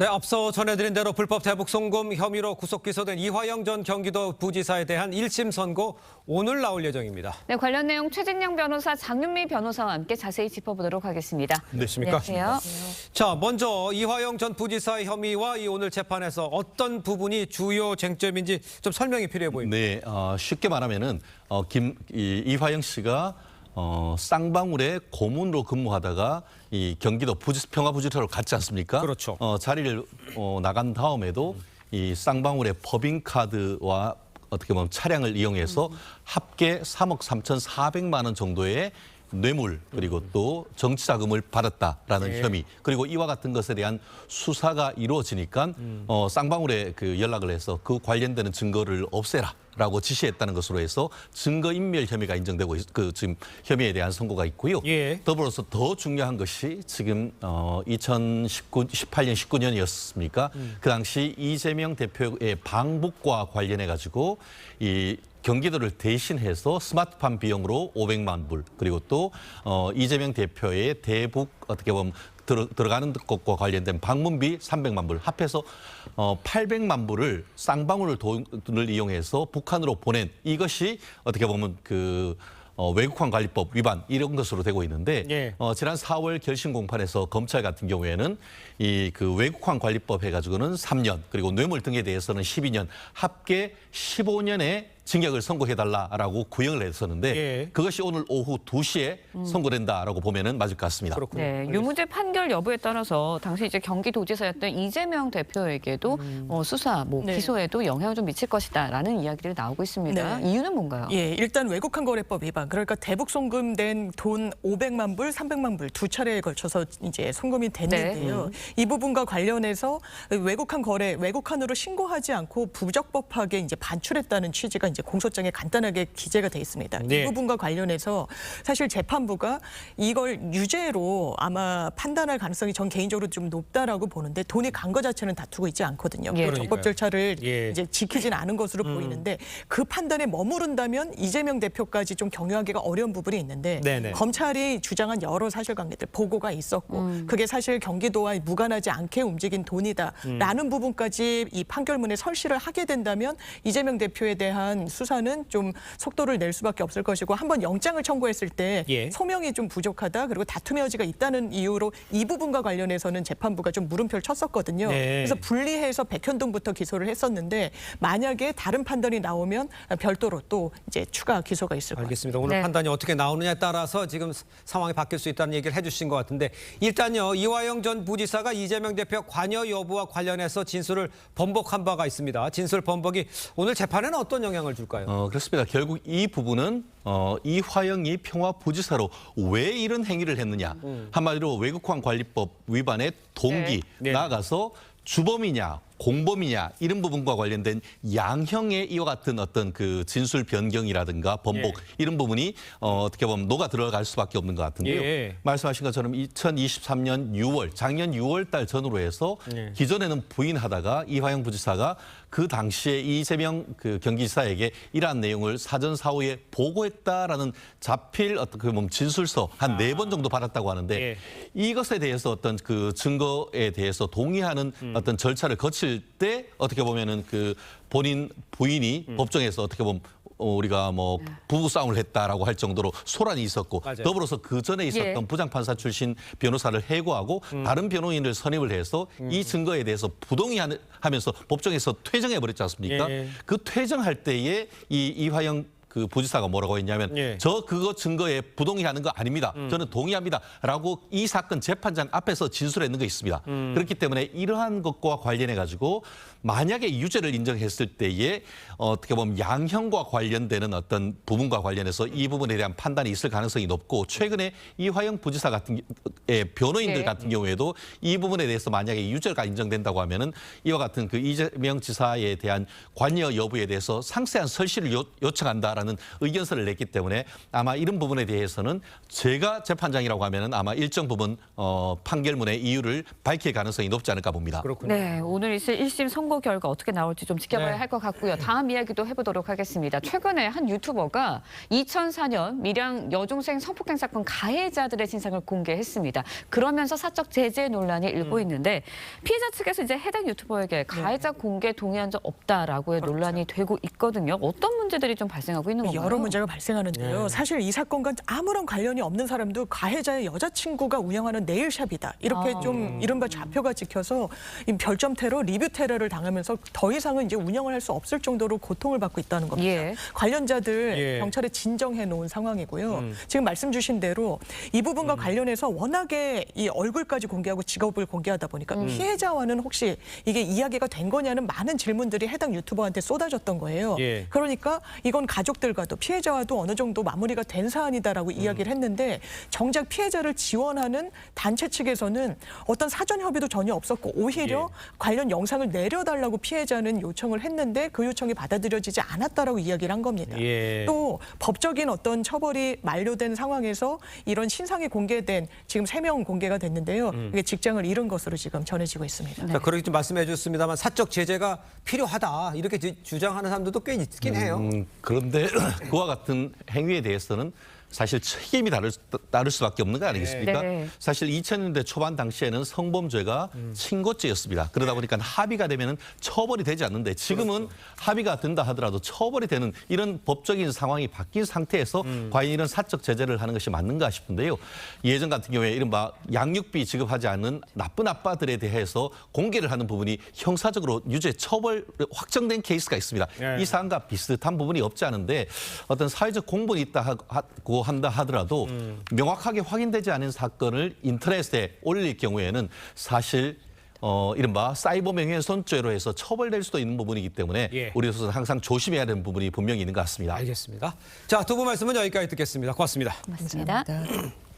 네, 앞서 전해드린 대로 불법 대북 송금 혐의로 구속 기소된 이화영 전 경기도 부지사에 대한 1심 선고 오늘 나올 예정입니다. 네, 관련 내용 최진영 변호사, 장윤미 변호사와 함께 자세히 짚어보도록 하겠습니다. 안녕하십니까? 안녕하세요. 자, 먼저 이화영 전 부지사의 혐의와 이 오늘 재판에서 어떤 부분이 주요 쟁점인지 좀 설명이 필요해 보입니다. 네, 쉽게 말하면은 이화영 씨가 쌍방울에 고문으로 근무하다가 이 경기도 평화부지사로 갔지 않습니까? 그렇죠. 자리를 나간 다음에도 이 쌍방울의 법인카드와 어떻게 보면 차량을 이용해서 합계 3억 3,400만 원 정도의 뇌물 그리고 또 정치자금을 받았다라는 혐의 그리고 이와 같은 것에 대한 수사가 이루어지니까 쌍방울에 그 연락을 해서 그 관련되는 증거를 없애라라고 지시했다는 것으로 해서 증거인멸 혐의가 인정되고 지금 혐의에 대한 선고가 있고요. 더불어서 더 중요한 것이 지금 2018년 19년이었습니까? 그 당시 이재명 대표의 방북과 관련해 가지고 이 경기도를 대신해서 스마트팜 비용으로 500만 불 그리고 또 이재명 대표의 대북 어떻게 보면 들어가는 것과 관련된 방문비 300만 불 합해서 800만 불을 쌍방울 돈을 이용해서 북한으로 보낸 이것이 어떻게 보면 외국환 관리법 위반 이런 것으로 되고 있는데 지난 4월 결심 공판에서 검찰 같은 경우에는 그 외국환 관리법 해가지고는 3년 그리고 뇌물 등에 대해서는 12년 합계 15년의 징역을 선고해달라라고 구형을 했었는데 그것이 오늘 오후 2시에 선고된다라고 보면은 맞을 것 같습니다. 그렇군요. 네, 유무죄 판결 여부에 따라서 당시 이제 경기도지사였던 이재명 대표에게도 수사, 기소에도 영향을 좀 미칠 것이다라는 이야기들이 나오고 있습니다. 네. 이유는 뭔가요? 예, 일단 외국환 거래법 위반. 그러니까 대북 송금된 돈 500만 불, 300만 불 두 차례에 걸쳐서 이제 송금이 됐는데요. 이 부분과 관련해서 외국환으로 신고하지 않고 부적법하게 이제 반출했다는 취지가 이제 공소장에 간단하게 기재가 돼 있습니다. 이 부분과 관련해서 사실 재판부가 이걸 유죄로 아마 판단할 가능성이 전 개인적으로 좀 높다라고 보는데 돈이 간 거 자체는 다투고 있지 않거든요. 적법 절차를 이제 지키진 않은 것으로 보이는데 그 판단에 머무른다면 이재명 대표까지 좀 경유하기가 어려운 부분이 있는데 검찰이 주장한 여러 사실관계들 보고가 있었고 그게 사실 경기도와 무관하지 않게 움직인 돈이다라는 부분까지 이 판결문에 설시를 하게 된다면 이재명 대표에 대한 수사는 좀 속도를 낼 수밖에 없을 것이고 한번 영장을 청구했을 때 소명이 좀 부족하다 그리고 다툼의 여지가 있다는 이유로 이 부분과 관련해서는 재판부가 좀 물음표를 쳤었거든요. 그래서 분리해서 백현동부터 기소를 했었는데 만약에 다른 판단이 나오면 별도로 또 이제 추가 기소가 있을 거예요. 알겠습니다. 오늘 판단이 어떻게 나오느냐에 따라서 지금 상황이 바뀔 수 있다는 얘기를 해주신 것 같은데 일단요 이화영 전 부지사가 이재명 대표 관여 여부와 관련해서 진술을 번복한 바가 있습니다. 진술 번복이 오늘 재판에는 어떤 영향을 줄까요? 그렇습니다. 결국 이 부분은 이화영이 평화부지사로 왜 이런 행위를 했느냐. 한마디로 외국환 관리법 위반의 동기 나아가서 주범이냐 공범이냐 이런 부분과 관련된 양형의 이와 같은 어떤 그 진술 변경이라든가 번복 이런 부분이 어떻게 보면 녹아 들어갈 수밖에 없는 것 같은데요. 말씀하신 것처럼 2023년 6월 작년 6월 달 전후로 해서 기존에는 부인하다가 이화영 부지사가 그 당시에 이재명 경기지사에게 이러한 내용을 사전 사후에 보고했다라는 자필 어떻게 보면 진술서 한 4번 정도 받았다고 하는데 이것에 대해서 어떤 그 증거에 대해서 동의하는 어떤 절차를 거칠 때 어떻게 보면은 그 부인이 법정에서 어떻게 보면 우리가 뭐 부부 싸움을 했다라고 할 정도로 소란이 있었고 더불어서 그 전에 있었던 부장판사 출신 변호사를 해고하고 다른 변호인을 선임을 해서 이 증거에 대해서 부동의하면서 법정에서 퇴정해 버렸지 않습니까? 그 퇴정할 때에 이화영 그 부지사가 뭐라고 했냐면 저 그거 증거에 부동의하는 거 아닙니다. 저는 동의합니다라고 이 사건 재판장 앞에서 진술했는 거 있습니다. 그렇기 때문에 이러한 것과 관련해 가지고 만약에 유죄를 인정했을 때에 어떻게 보면 양형과 관련되는 어떤 부분과 관련해서 이 부분에 대한 판단이 있을 가능성이 높고 최근에 이화영 부지사 같은 변호인들 같은 경우에도 이 부분에 대해서 만약에 유죄가 인정된다고 하면은 이와 같은 그 이재명 지사에 대한 관여 여부에 대해서 상세한 설시를 요청한다라는 필요하다라는 의견서를 냈기 때문에 아마 이런 부분에 대해서는 제가 재판장이라고 하면은 아마 일정 부분 판결문의 이유를 밝힐 가능성이 높지 않을까 봅니다. 그렇군요. 네, 오늘 있을 1심 선고 결과 어떻게 나올지 좀 지켜봐야 네. 할 것 같고요. 다음 이야기도 해보도록 하겠습니다. 최근에 한 유튜버가 2004년 밀양 여중생 성폭행 사건 가해자들의 진상을 공개했습니다. 그러면서 사적 제재 논란이 일고 있는데 피해자 측에서 이제 해당 유튜버에게 가해자 공개 동의한 적 없다라고의 논란이 되고 있거든요. 어떤 문제들이 좀 발생하고 있는 건가요? 여러 문제가 발생하는데요. 사실 이 사건과 아무런 관련이 없는 사람도 가해자의 여자친구가 운영하는 네일샵이다. 이렇게 좀 이른바 좌표가 찍혀서 이 별점 테러, 리뷰 테러를 당하면서 더 이상은 이제 운영을 할 수 없을 정도로 고통을 받고 있다는 겁니다. 예. 관련자들 예. 경찰에 진정해 놓은 상황이고요. 지금 말씀 주신 대로 이 부분과 관련해서 워낙에 이 얼굴까지 공개하고 직업을 공개하다 보니까 피해자와는 혹시 이게 이야기가 된 거냐는 많은 질문들이 해당 유튜버한테 쏟아졌던 거예요. 예. 그러니까 이건 가족들과도 피해자와도 어느 정도 마무리가 된 사안이다라고 이야기를 했는데 정작 피해자를 지원하는 단체 측에서는 어떤 사전 협의도 전혀 없었고 오히려 관련 영상을 내려달라고 피해자는 요청을 했는데 그 요청이 받아들여지지 않았다라고 이야기를 한 겁니다. 예. 또 법적인 어떤 처벌이 만료된 상황에서 이런 신상이 공개된 지금 3명 공개가 됐는데요. 이게 직장을 잃은 것으로 지금 전해지고 있습니다. 자, 그렇게 좀 말씀해 주셨습니다만 사적 제재가 필요하다 이렇게 주장하는 사람들도 꽤 있긴 해요. 그런데 그와 같은 행위에 대해서는 사실 책임이 다를 수밖에 없는 거 아니겠습니까? 네. 사실 2000년대 초반 당시에는 성범죄가 친고죄였습니다. 그러다 보니까 합의가 되면 처벌이 되지 않는데 지금은 합의가 된다 하더라도 처벌이 되는 이런 법적인 상황이 바뀐 상태에서 과연 이런 사적 제재를 하는 것이 맞는가 싶은데요. 예전 같은 경우에 이른바 양육비 지급하지 않는 나쁜 아빠들에 대해서 공개를 하는 부분이 형사적으로 유죄 처벌 확정된 케이스가 있습니다. 이 사안과 비슷한 부분이 없지 않은데 어떤 사회적 공분이 있다고 한다 하더라도 명확하게 확인되지 않은 사건을 인터넷에 올릴 경우에는 사실 이른바 사이버 명예훼손죄로 해서 처벌될 수도 있는 부분이기 때문에 예. 우리로서는 항상 조심해야 되는 부분이 분명히 있는 것 같습니다. 알겠습니다. 자, 두 분 말씀은 여기까지 듣겠습니다. 고맙습니다. 맞습니다. 감사합니다.